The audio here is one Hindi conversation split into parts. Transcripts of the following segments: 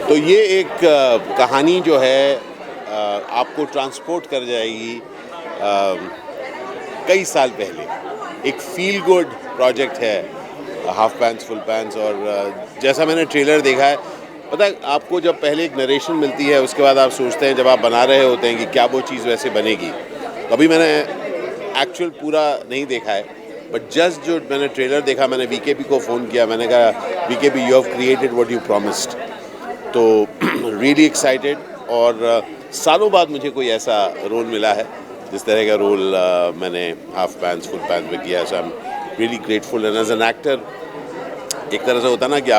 तो ये एक कहानी जो है आपको ट्रांसपोर्ट कर जाएगी कई साल पहले। एक फील गुड प्रोजेक्ट है हाफ पैंट्स फुल पैंट्स। और जैसा मैंने ट्रेलर देखा है, पता है आपको, जब पहले एक नरेशन मिलती है उसके बाद आप सोचते हैं, जब आप बना रहे होते हैं कि क्या वो चीज़ वैसे बनेगी। अभी मैंने एक्चुअल पूरा नहीं देखा है, बट जस्ट जो मैंने ट्रेलर देखा, मैंने वीकेपी को फ़ोन किया, मैंने कहा VKP you have created what you promised. तो रियली एक्साइटेड। और सालों बाद मुझे कोई ऐसा रोल मिला है जिस तरह का रोल मैंने हाफ पैंट्स फुल पैंट्स में किया। So I am really grateful. And as an actor एक तरह से होता है ना कि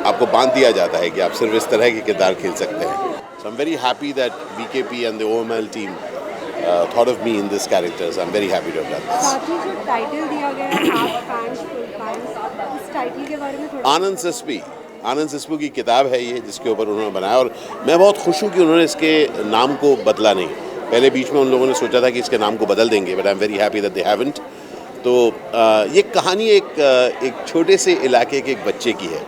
आपको बांध दिया जाता है कि आप सिर्फ इस तरह के किरदार खेल सकते हैं। So I am very happy that VKP and the OML team thought of me in this character. So I'm very happy to have done this. साथ ही जो टाइटल दिया गया है हाफ पैंट्स फुल पैंट्स, इस टाइटल के बारे में थोड़ा आनंद सिस्पू की किताब है ये, जिसके ऊपर उन्होंने बनाया। और मैं बहुत खुश हूँ कि उन्होंने इसके नाम को बदला नहीं। पहले बीच में उन लोगों ने सोचा था कि इसके नाम को बदल देंगे, but I am very happy that they haven't. तो ये कहानी एक छोटे से इलाके के एक बच्चे की है,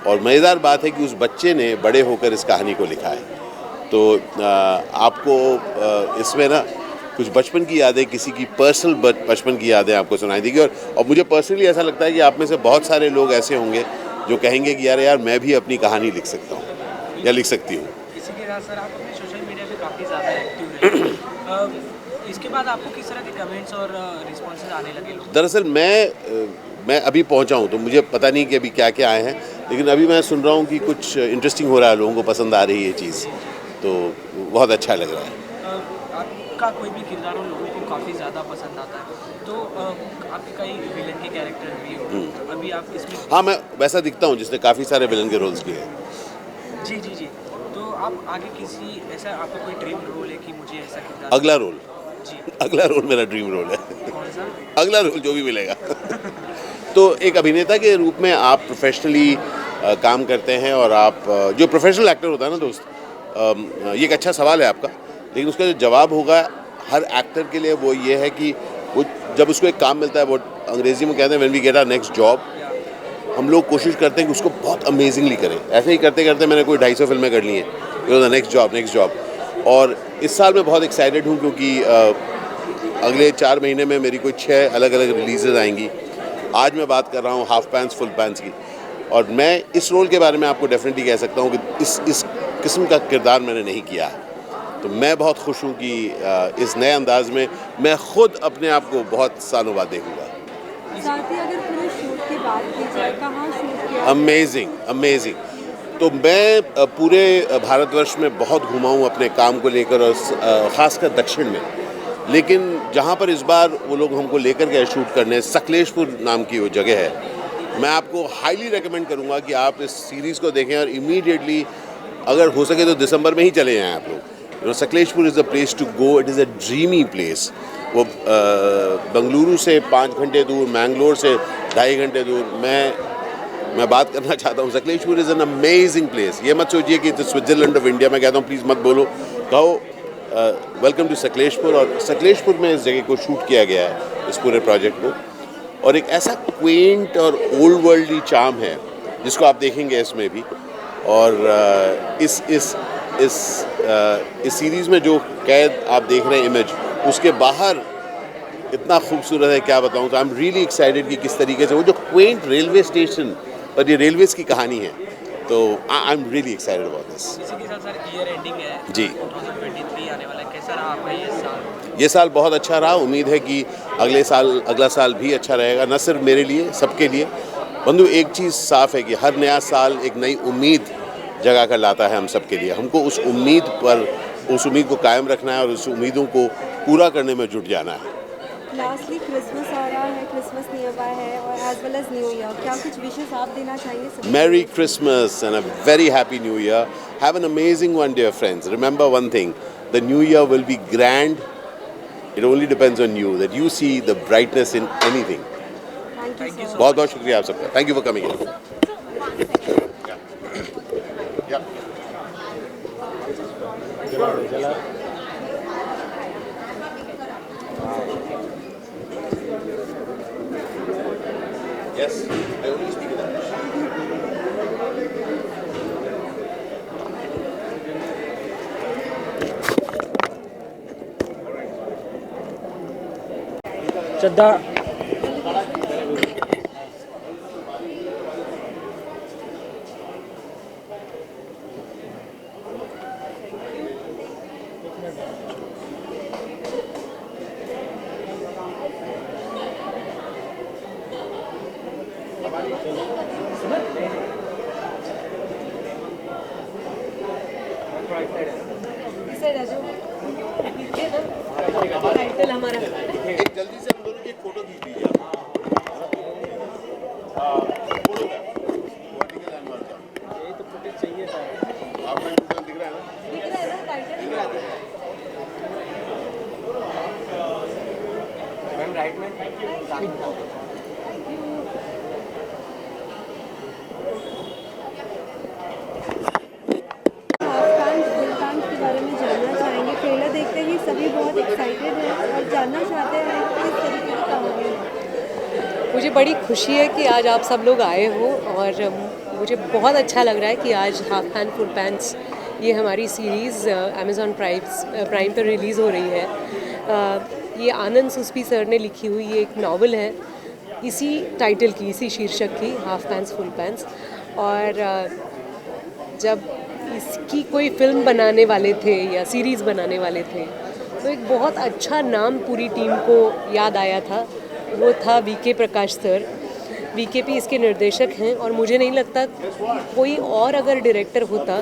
और मज़ेदार बात है कि उस बच्चे ने बड़े होकर इस कहानी को लिखा है। तो आपको इसमें ना कुछ बचपन की यादें, किसी की पर्सनल बचपन की यादें आपको सुनाई देगी। और मुझे पर्सनली ऐसा लगता है कि आप में से बहुत सारे लोग ऐसे होंगे जो कहेंगे कि यार मैं भी अपनी कहानी लिख सकता हूँ या लिख सकती हूँ। इसी के साथ सर, आप अपने सोशल मीडिया पे काफ़ी ज़्यादा एक्टिव रहे। इसके बाद आपको किस तरह के कमेंट्स और रिस्पॉन्सेज आने लगे लोग? दरअसल मैं अभी पहुंचा हूं, तो मुझे पता नहीं कि अभी क्या क्या आए हैं, लेकिन अभी मैं सुन रहा हूं कि कुछ इंटरेस्टिंग हो रहा है, लोगों को पसंद आ रही है ये चीज़, तो बहुत अच्छा लग रहा है। आपका कोई भी किरदार उन लोगों को काफ़ी ज़्यादा पसंद आता है, तो आपके कई विलन के कैरेक्टर भी हो, तो अभी आप इसमें? हाँ, मैं वैसा दिखता हूँ जिसने काफ़ी सारे विलन के रोल्स किए हैं। जी जी जी। तो आप आगे किसी ऐसा आपका कोई ड्रीम रोल है कि मुझे ऐसा किरदार? अगला रोल जी। अगला रोल मेरा ड्रीम रोल है। कौन सा? अगला रोल जो भी मिलेगा। तो एक अभिनेता के रूप में आप प्रोफेशनली काम करते हैं, और आप जो प्रोफेशनल एक्टर होता है ना दोस्त, ये एक अच्छा सवाल है आपका, लेकिन उसका जो जवाब होगा हर एक्टर के लिए वो ये है कि वो जब उसको एक काम मिलता है, वो अंग्रेजी में कहते हैं when we get our next job, हम लोग कोशिश करते हैं कि उसको बहुत अमेजिंगली करें। ऐसे ही करते करते मैंने कोई 250 फिल्में कर ली हैं, नेक्स्ट जॉब। और इस साल मैं बहुत एक्साइटेड हूँ क्योंकि अगले 4 महीने में मेरी कोई 6 अलग अलग रिलीजेज आएंगी। आज मैं बात कर रहा हूँ हाफ पैंट्स फुल पैंट्स की, और मैं इस रोल के बारे में आपको डेफिनेटली कह सकता हूँ कि इस किस्म का किरदार मैंने नहीं किया है। तो मैं बहुत खुश हूँ कि इस नए अंदाज में मैं खुद अपने आप को बहुत सालों बाद देखूँगा। साथ ही अगर पूरे शूट की बात की जाए, कहाँ शूट किया? अमेजिंग। तो मैं पूरे भारतवर्ष में बहुत घूमा हूँ अपने काम को लेकर, और ख़ासकर दक्षिण में। लेकिन जहाँ पर इस बार वो लोग हमको लेकर गए शूट करने, सकलेशपुर नाम की वो जगह है। मैं आपको हाईली रेकमेंड करूँगा कि आप इस सीरीज़ को देखें, और इमीडिएटली अगर हो सके तो दिसंबर में ही चले जाएँ आप लोग। Sakleshpur is the place to go. It is a dreamy place. वो बंगलुरु से 5 घंटे दूर, मैंगलोर से 2.5 घंटे दूर मैं बात करना चाहता हूँ। Sakleshpur is an amazing place. ये मत सोचिए कि स्विट्ज़रलैंड ऑफ इंडिया, मैं कहता हूँ प्लीज़ मत बोलो, कहो वेलकम टू सकलेशपुर। और सकलेशपुर में इस जगह को शूट किया गया है, इस पूरे प्रोजेक्ट को। और एक ऐसा क्वेंट और ओल्ड वर्ल्डली चार्म है जिसको आप देखेंगे इसमें भी। और इस सीरीज़ में जो कैद आप देख रहे हैं इमेज, उसके बाहर इतना खूबसूरत है, क्या बताऊँ। तो आई एम रियली एक्साइटेड कि किस तरीके से वो जो क्वेंट रेलवे स्टेशन, और ये रेलवेज की कहानी है, तो आई am really excited about this. इसी के साथ सर, ईयर एंडिंग है जी, 2023 आने वाला है, कैसा रहा आपका ये साल? ये साल बहुत अच्छा रहा। उम्मीद है कि अगला साल भी अच्छा रहेगा, न सिर्फ मेरे लिए, सबके लिए। बंधु, एक चीज़ साफ है कि हर नया साल एक नई उम्मीद जगा कर लाता है हम सब के लिए। हमको उस उम्मीद को कायम रखना है, और उस उम्मीदों को पूरा करने में जुट जाना है। लास्टली क्रिसमस आ रहा है, क्रिसमस नियर बाय है, और as well as new year, क्या कुछ विशेस आप देना चाहेंगे सबको? Merry Christmas and a very happy New Year. Have an amazing one, dear friends. Remember one thing, the New Year will be grand. It only depends on you, that you see the brightness in anything. Thank you so much. बहुत बहुत शुक्रिया आप सबका. Thank you for coming in. Yes, I only speak in English. Shraddha title हमारा एक जल्दी से हम दोनों की एक फोटो खींच लीजिए फोटो का वर्टिकल लैंडमार्क का यही तो फुटेज चाहिए था। आपको दिख रहा है ना दिख रहा है ना टाइटल मैम राइट में गुलकांत के बारे में जानना चाहेंगे। ट्रेलर देखते ही सभी बहुत एक्साइटेड हैं और जानना चाहते हैं किस तरीके की कहानी है। मुझे बड़ी खुशी है कि आज आप सब लोग आए हो और मुझे बहुत अच्छा लग रहा है कि आज हाफ पैंट फुल पैंट्स ये हमारी सीरीज़ अमेज़ॉन प्राइम पर रिलीज़ हो रही है। ये आनंद सुस्पी सर ने लिखी हुई ये एक नावल है, इसी टाइटल की, इसी शीर्षक की, हाफ पैंट्स फुल पैंट्स। और जब इसकी कोई फिल्म बनाने वाले थे या सीरीज़ बनाने वाले थे तो एक बहुत अच्छा नाम पूरी टीम को याद आया था, वो था वीके प्रकाश सर। वीकेपी इसके निर्देशक हैं और मुझे नहीं लगता कोई और अगर डायरेक्टर होता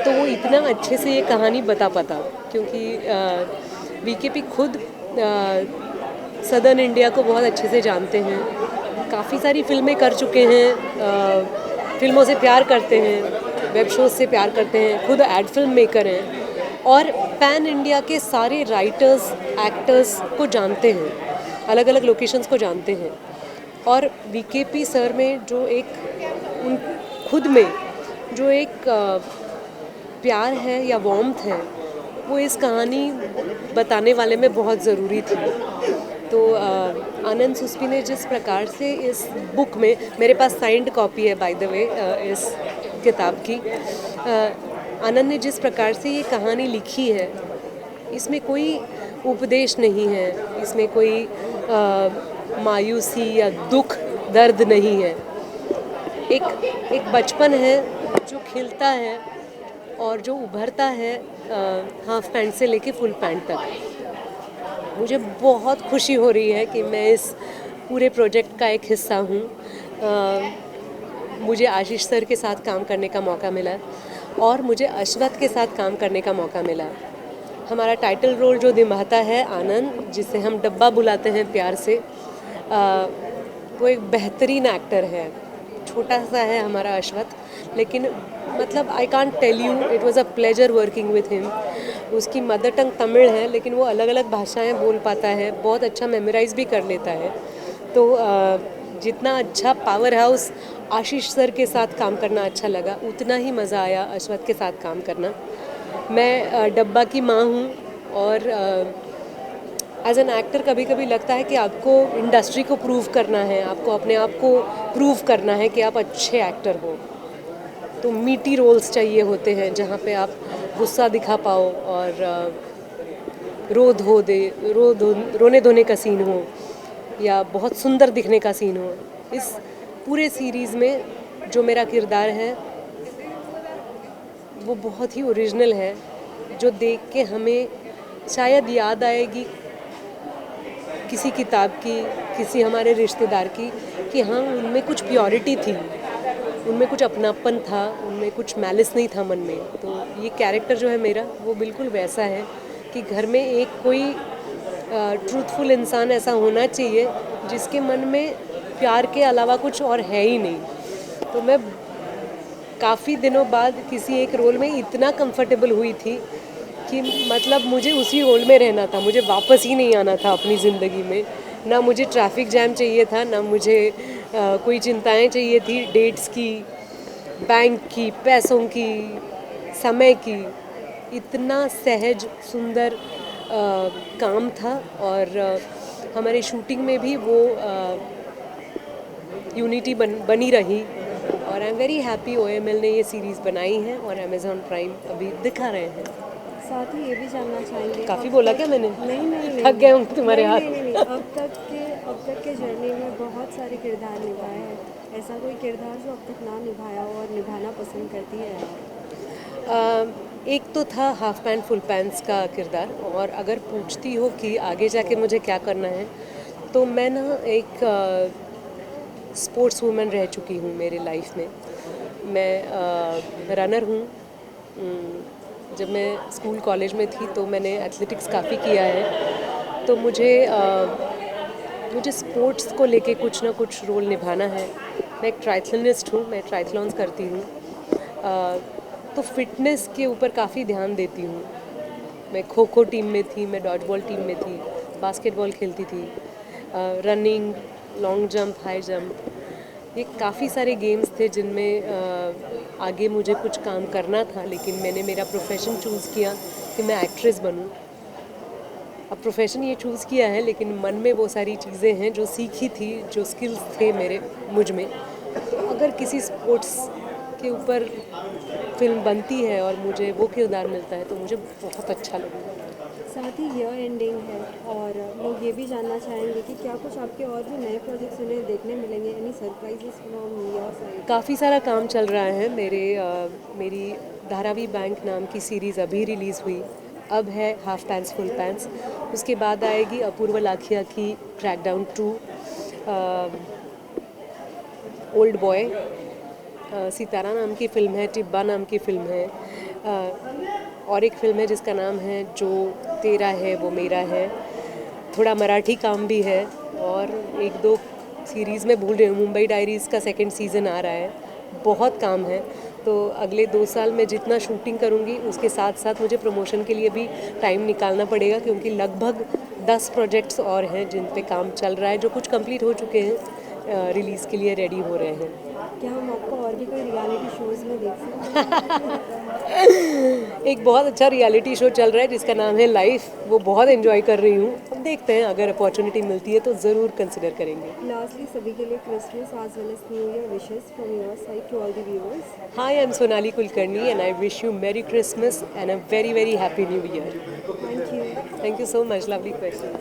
तो वो इतना अच्छे से ये कहानी बता पाता, क्योंकि वीकेपी खुद सदर्न इंडिया को बहुत अच्छे से जानते हैं, काफ़ी सारी फिल्में कर चुके हैं, फिल्मों से प्यार करते हैं, वेब शोज़ से प्यार करते हैं, खुद एड फिल्म मेकर हैं और पैन इंडिया के सारे राइटर्स एक्टर्स को जानते हैं, अलग अलग लोकेशंस को जानते हैं। और वीकेपी सर में जो एक उन खुद में जो एक प्यार है या वार्मथ है, वो इस कहानी बताने वाले में बहुत ज़रूरी थी। तो आनंद सुस्पी ने जिस प्रकार से इस बुक में, मेरे पास साइंड कॉपी है बाय द वे इस किताब की, आनंद ने जिस प्रकार से ये कहानी लिखी है, इसमें कोई उपदेश नहीं है, इसमें कोई मायूसी या दुख दर्द नहीं है। एक बचपन है जो खिलता है और जो उभरता है हाफ पैंट से लेके फुल पैंट तक। मुझे बहुत खुशी हो रही है कि मैं इस पूरे प्रोजेक्ट का एक हिस्सा हूँ। मुझे आशीष सर के साथ काम करने का मौका मिला और मुझे अश्वथ के साथ काम करने का मौका मिला। हमारा टाइटल रोल जो निभाता है आनंद, जिसे हम डब्बा बुलाते हैं प्यार से, वो एक बेहतरीन एक्टर है। छोटा सा है हमारा अश्वथ, लेकिन मतलब I can't tell you, it was a pleasure working with him. उसकी मदर टंग तमिल है, लेकिन वो अलग अलग भाषाएं बोल पाता है, बहुत अच्छा मेमोराइज भी कर लेता है। तो जितना अच्छा पावर हाउस आशीष सर के साथ काम करना अच्छा लगा, उतना ही मज़ा आया अश्वथ के साथ काम करना। मैं डब्बा की माँ हूँ और एज एन एक्टर कभी कभी लगता है कि आपको इंडस्ट्री को प्रूव करना है, आपको अपने आप को प्रूव करना है कि आप अच्छे एक्टर हो। तो मीठी रोल्स चाहिए होते हैं जहाँ पे आप गुस्सा दिखा पाओ और रोने धोने का सीन हो या बहुत सुंदर दिखने का सीन हो। इस पूरे सीरीज़ में जो मेरा किरदार है वो बहुत ही ओरिजिनल है, जो देख के हमें शायद याद आएगी किसी किताब की, किसी हमारे रिश्तेदार की, कि हाँ उनमें कुछ प्योरिटी थी, उनमें कुछ अपनापन था, उनमें कुछ मैलिस नहीं था मन में। तो ये कैरेक्टर जो है मेरा, वो बिल्कुल वैसा है कि घर में एक कोई ट्रूथफुल इंसान ऐसा होना चाहिए जिसके मन में प्यार के अलावा कुछ और है ही नहीं। तो मैं काफ़ी दिनों बाद किसी एक रोल में इतना कंफर्टेबल हुई थी कि मतलब मुझे उसी रोल में रहना था, मुझे वापस ही नहीं आना था अपनी ज़िंदगी में। ना मुझे ट्रैफिक जैम चाहिए था, ना मुझे कोई चिंताएं चाहिए थी डेट्स की, बैंक की, पैसों की, समय की। इतना सहज सुंदर काम था और हमारे शूटिंग में भी वो यूनिटी बनी रही। और आई एम वेरी हैप्पी OML ने ये सीरीज़ बनाई है और अमेज़ॉन प्राइम अभी दिखा रहे हैं। साथ ही ये भी जानना चाहेंगे, काफ़ी बोला क्या मैंने? नहीं नहीं नहीं, थक गए होंगे तुम्हारे नहीं, हाथ। नहीं, नहीं, अब तक के जर्नी में बहुत सारे किरदार निभाए हैं, ऐसा कोई किरदार जो अब तक ना निभाया हो और निभाना पसंद करती है आप? एक तो था हाफ पैंट फुल पैंट्स का किरदार, और अगर पूछती हो कि आगे जाके मुझे क्या करना है, तो मैं ना एक स्पोर्ट्स वूमेन रह चुकी हूँ मेरे लाइफ में। मैं रनर हूँ। जब मैं स्कूल कॉलेज में थी तो मैंने एथलेटिक्स काफ़ी किया है, तो मुझे स्पोर्ट्स को लेके कुछ ना कुछ रोल निभाना है। मैं एक ट्रायथलनिस्ट हूँ, मैं ट्रायथलॉन्स करती हूँ, तो फिटनेस के ऊपर काफ़ी ध्यान देती हूँ। मैं खो खो टीम में थी, मैं डॉज बॉल टीम में थी, बास्केटबॉल खेलती थी, running, long jump, high jump, ये काफ़ी सारे गेम्स थे जिनमें आगे मुझे कुछ काम करना था, लेकिन मैंने मेरा प्रोफेशन चूज़ किया कि मैं एक्ट्रेस बनूं। अब प्रोफेशन ये चूज़ किया है, लेकिन मन में वो सारी चीज़ें हैं जो सीखी थी, जो स्किल्स थे मुझ में। तो अगर किसी स्पोर्ट्स के ऊपर फिल्म बनती है और मुझे वो किरदार मिलता है तो मुझे बहुत अच्छा लगेगा। साथ ही ईयर एंडिंग है और लोग ये भी जानना चाहेंगे कि क्या कुछ आपके और भी नए प्रोजेक्ट्स उन्हें देखने मिलेंगे, any surprises from your side? काफ़ी सारा काम चल रहा है। मेरी धारावी बैंक नाम की सीरीज़ अभी रिलीज़ हुई, अब है हाफ पैंट्स फुल पैंट्स। उसके बाद आएगी अपूर्व लाखिया की क्रैकडाउन 2, ओल्ड बॉय, सितारा नाम की फ़िल्म है, टिब्बा नाम की फ़िल्म है, और एक फ़िल्म है जिसका नाम है जो तेरा है वो मेरा है। थोड़ा मराठी काम भी है, और एक दो सीरीज़ में भूल रही हूँ। मुंबई डायरीज़ का 2nd सीज़न आ रहा है। बहुत काम है, तो अगले 2 साल में जितना शूटिंग करूँगी उसके साथ साथ मुझे प्रमोशन के लिए भी टाइम निकालना पड़ेगा, क्योंकि लगभग 10 प्रोजेक्ट्स और हैं जिन पे काम चल रहा है, जो कुछ कंप्लीट हो चुके हैं, रिलीज़ के लिए रेडी हो रहे हैं। क्या हम आपको और भी कोई रियलिटी शोज़ में देख सकते हैं? एक बहुत अच्छा रियलिटी शो चल रहा है जिसका नाम है लाइफ, वो बहुत एंजॉय कर रही हूँ। अब देखते हैं, अगर अपॉर्चुनिटी मिलती है तो ज़रूर कंसिडर करेंगे। लास्टली, सभी के लिए Christmas as well as new year wishes from your side to all the viewers. Hi, I'm Sonali Kulkarni and I wish you Merry Christmas and a very, very Happy New Year. Thank you. Thank you so much. Lovely questions.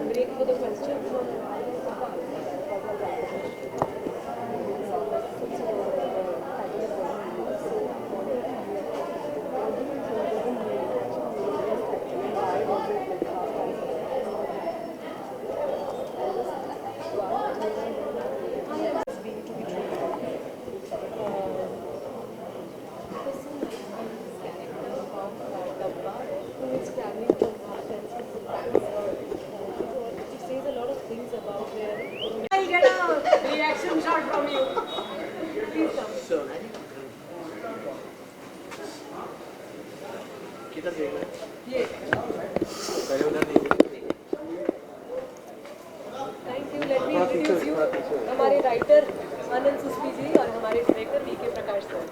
Break for the question. I'll get a reaction shot from you. Please come. किधर देख रहे हैं? ये पहले उधर देखिए। Thank you. Let me introduce you, हमारे राइटर आनंद सुस्पी जी और हमारे डायरेक्टर वीके प्रकाश सर।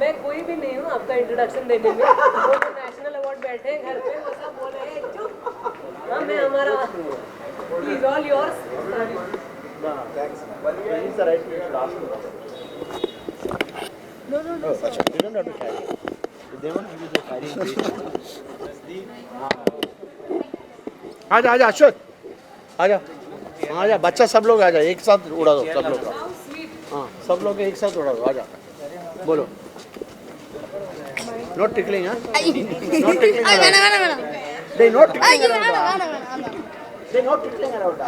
मैं कोई भी नहीं हूँ आपका इंट्रोडक्शन देने में, वो तो नेशनल अवार्ड बैठे हैं घर पे, वो सब बोल रहे हैं चुप। हाँ, मैं हमारा please all yours. Thanks. He is the right place to ask you. No no no, अच्छा, you don't have to carry it. They won't give you the carrying. आजा आजा अश्वत, आजा आजा, बच्चा सब लोग आजा, एक साथ उड़ा दो सब लोग। How sweet. हाँ, सब लोग एक साथ उड़ा दो, आजा बोलो। Not tickling, हाँ? Not tickling around. They not tickling around. They not tickling around.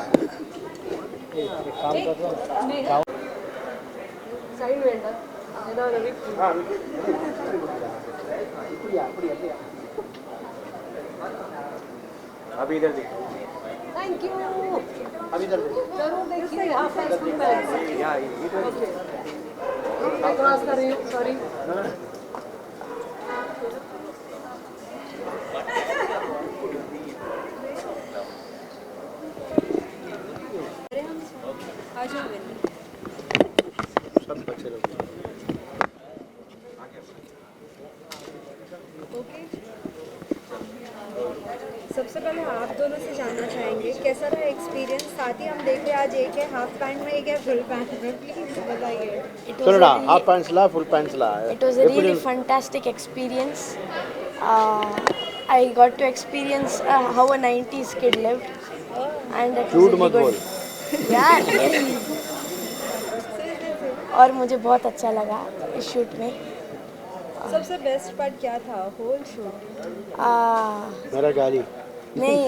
Side में एंटर ఏదో రవి हाँ, अभी इधर देखो, थैंक यू। अभी इधर देखो। जरूर देखिए हाफ पैंट्स फुल पैंट्स। यहाँ इधर ओके, मैं क्रॉस कर रही हूँ, सॉरी। अरे हम आ जाओ बेटा। सब अच्छे लोग। ओके, सबसे पहले आप दोनों से जानना चाहेंगे कैसा रहा एक्सपीरियंस। साथ ही हम देख रहे हैं आज एक है हाफ पैंट में, एक है फुल पैंट में। प्लीज बताइए। It was सुनो a ना, really, हाफ पैंट्स ला, फुल पैंट्स ला। it was a really fantastic experience. I got to experience how a 90s kid lived, and it was झूठ really मत बोल। good. Yeah, really. और मुझे बहुत अच्छा लगा इस शूट में। सबसे बेस्ट पार्ट क्या था होल शूट? मेरा गाली। नहीं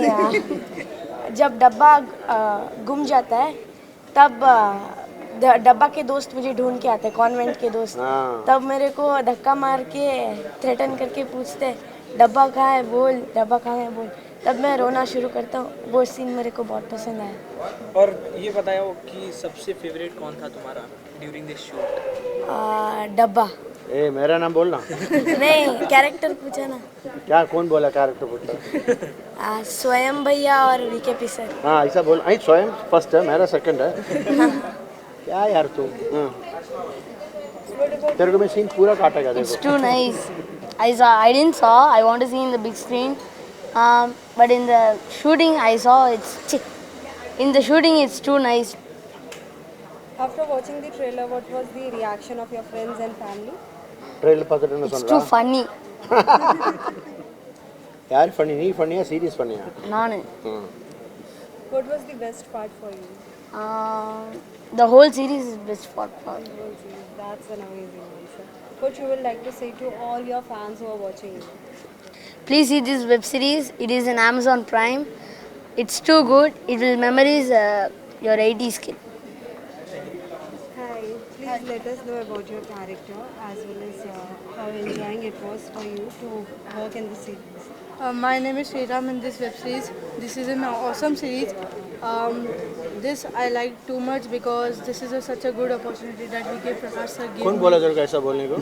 जब डब्बा गुम जाता है तब डब्बा के दोस्त मुझे ढूंढ के आते हैं, कॉन्वेंट के दोस्त। हाँ। तब मेरे को धक्का मार के थ्रेटन करके पूछते डब्बा कहाँ है बोल, डब्बा कहाँ है बोल। तब मैं रोना शुरू करता हूँ। वो सीन मेरे को बहुत पसंद आया। और ये बताओ कि सबसे फेवरेट कौन था तुम्हारा ड्यूरिंग दिस शूट? डब्बा ए मेरा नाम बोलना। नहीं, कैरेक्टर पूछा ना। क्या कौन बोला कैरेक्टर पूछा? स्वयं भैया और वीकेपी सर। हाँ ऐसा बोल। आई स्वयं फर्स्ट है, मेरा सेकंड है। क्या यार तू? तेरे को मैं सीन पूरा काटेगा It's देखो। too nice. I didn't saw. I want to see in the big screen. But in the shooting, I saw in the shooting it's too nice. After watching the trailer, what was the reaction of your friends and family? Trailer पकड़ने It's सुन too रहा। funny. यार फनी नहीं, फनी है सीरियस फनी है। None. What was the best part for you? The whole series is best part. That's an amazing answer. What you would like to say to all your fans who are watching you? Please see this web series. It is on Amazon Prime. It's too good. It will memorize your 80s kid. Hi, please let us know about your character as well as how enjoying it was for you to work in the series. My name is Sriram in this web series. This is an awesome series. This I like too much because this is such a good opportunity that VK Prakash sir gave कौन me. बोला तेरे को ऐसा बोलने को?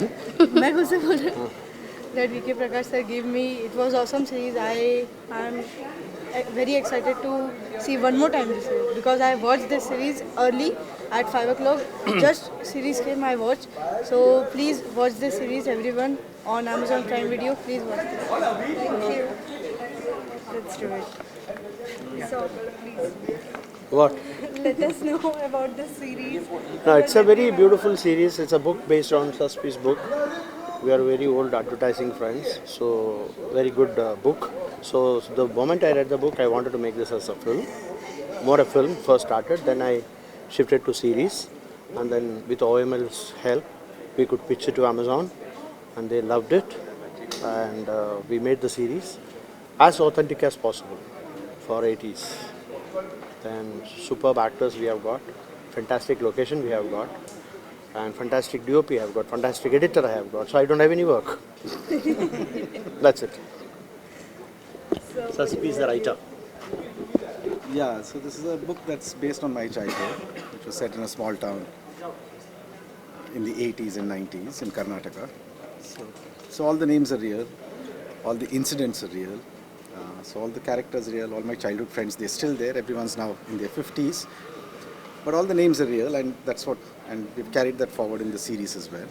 मैं खुद से बोल रही हूँ. That VK Prakash sir gave me. It was awesome series. I am very excited to see one more time this series because I watched this series early at 5 o'clock. Just series came, I watched. So please watch this series, everyone, on Amazon Prime Video. Please watch this. Thank you. Let's do it. So please What? let us know about the series. No, it's a very beautiful series. It's a book based on Suspi's book. We are very old advertising friends, so very good book. So the moment I read the book, I wanted to make this as a film. More a film first started, then I shifted to series, and then with OML's help, we could pitch it to Amazon, and they loved it, and we made the series as authentic as possible for 80s. Then superb actors we have got, fantastic location we have got, and fantastic DOP I have got, fantastic editor I have got. So I don't have any work. That's it. Suspi is the writer. Yeah, so this is a book that's based on my childhood, which was set in a small town in the 80s and 90s in Karnataka. So all the names are real, all the incidents are real, so all the characters are real, all my childhood friends, they're still there, everyone's now in their 50s, but all the names are real, and that's what, and we've carried that forward in the series as well.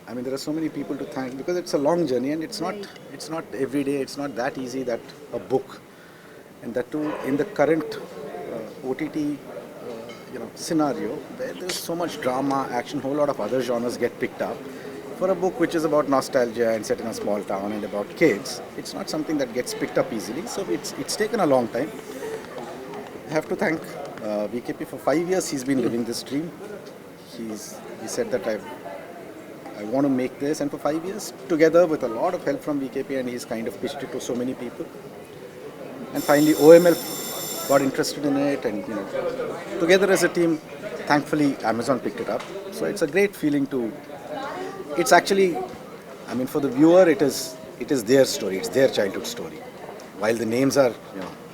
I mean, there are so many people to thank because it's a long journey, and it's not every day, it's not that easy that a book, and that too in the current OTT scenario where there's so much drama, action, whole lot of other genres get picked up. For a book which is about nostalgia and set in a small town and about kids, it's not something that gets picked up easily. So it's taken a long time. I have to thank VKP for 5 years. He's been living this dream. He said that I want to make this, and for 5 years, together with a lot of help from VKP, and he's kind of pitched it to so many people. And finally, OML got interested in it, and together as a team, thankfully Amazon picked it up. So it's a great feeling to. It's actually, I mean, for the viewer, it is their story, it's their childhood story. While the names are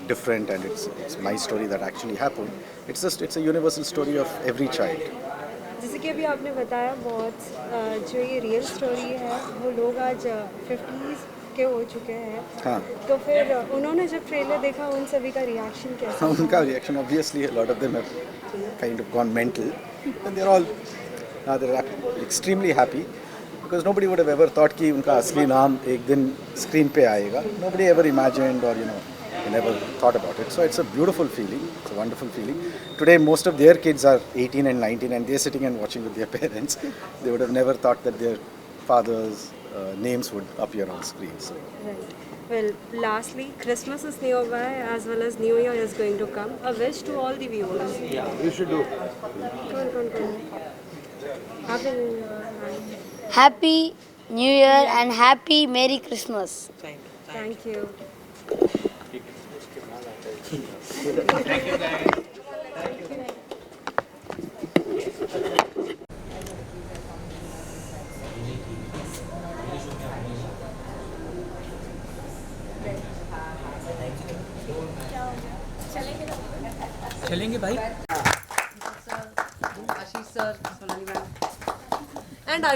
different, and it's my story that actually happened, it's a universal story of every child. जैसे कि अभी आपने बताया बहुत जो ये रियल स्टोरी है वो लोग आज 50s के हो चुके हैं, हाँ तो फिर उन्होंने जब ट्रेलर देखा उन सभी का रिएक्शन कैसा? उनका reaction obviously a lot of them have kind of gone mental and they're all they're extremely happy because nobody would have ever thought कि उनका असली नाम एक दिन स्क्रीन पे आएगा. Nobody ever imagined or they never thought about it. So it's a beautiful feeling. It's a wonderful feeling. Today most of their kids are 18 and 19 and they're sitting and watching with their parents. They would have never thought that their fathers' names would appear on screen. So. Right. Well, lastly, Christmas is nearby as well as New Year is going to come. A wish to all the viewers. You should do. Go on. Happy New Year. Happy New Year and Happy Merry Christmas. Thank you. चलेंगे भाई. आशीष सर, सोनाली मैम एंड